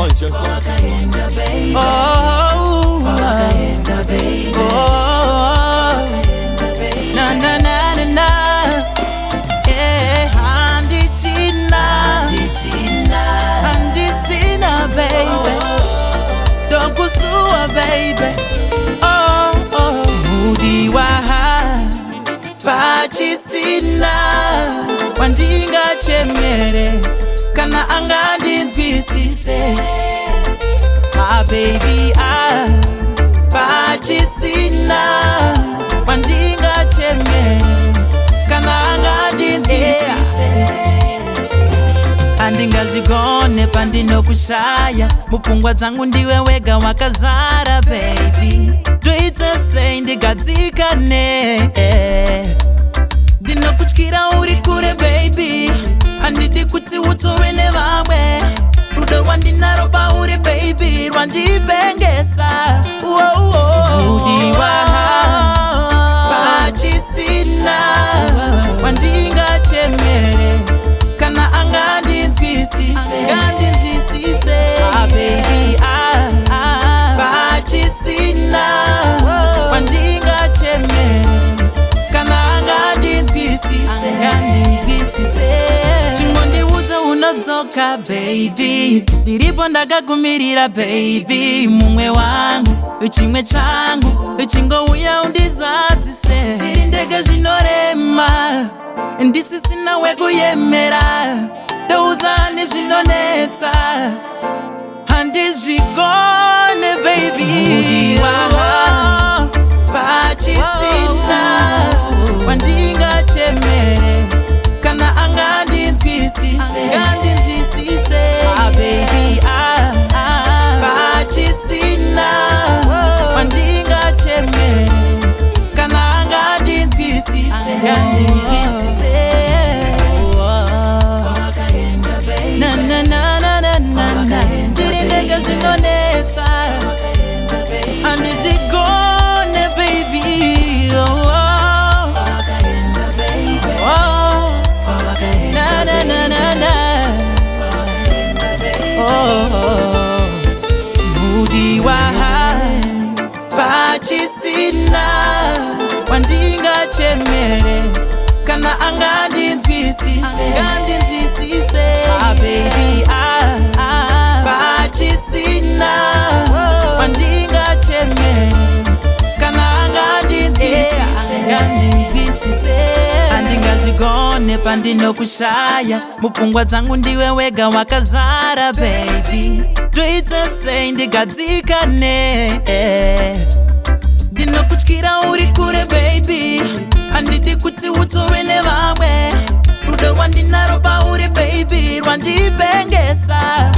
Sanchez. Oh, baby. Oh, na na na na na. Yeah, Andi Sina, baby. Don't go sua, baby. Oh, Mudi waha Pachisina Wandinga chemere Kana angandi nzvisise. Ah, baby, Pachisina Wandinga chemere Kana angandi nzvisise. Andingazvigone pandinokushaya. Mupfungwa dzangu ndiwe wega wakazara, baby. Toita sei ndigadzikane. Ndinokutyira uri kure, baby. Handidi kuti utove nevamwe. Rudo rwandinaro pauri, baby, rwandipengesa. Mudiwa Pachisina Wandingachemere kana angandinzwisise. Ah, baby, Pachisina Wandingachemere kana angandinzwisise. Chingondiudza unodzoka, baby. Ndiripo ndakagumirira, baby. Mumwe wangu chimwe changu chingouya undizadzise. Ndiri ndege zvinorema ndisisina wekuyemera. Ndouzani zvinonetsa handizvigone, baby. Pachisina wandingachemere kana angandinzwisise. Ah, baby, Pachisina wandingachemere kana angandinzwisise. Na na na na na na. Ndiri ndege zvinonetsa handizvigone, baby. Na na na na na. Mudiwa Pachisina Wandingachemere kana angandinzwisise. Ah, baby, Pachisina Wandingachemere kana angandinzwisise. Andingazvigone pandinokushaya. Mupfungwa dzangu ndiwe wega wakazara, baby. Toita sei ndigadzikane. Ndinokutyira uri kure, baby. Handidi kuti utove nevamwe. Rudo rwandinaro pauri, baby, rwandipengesa.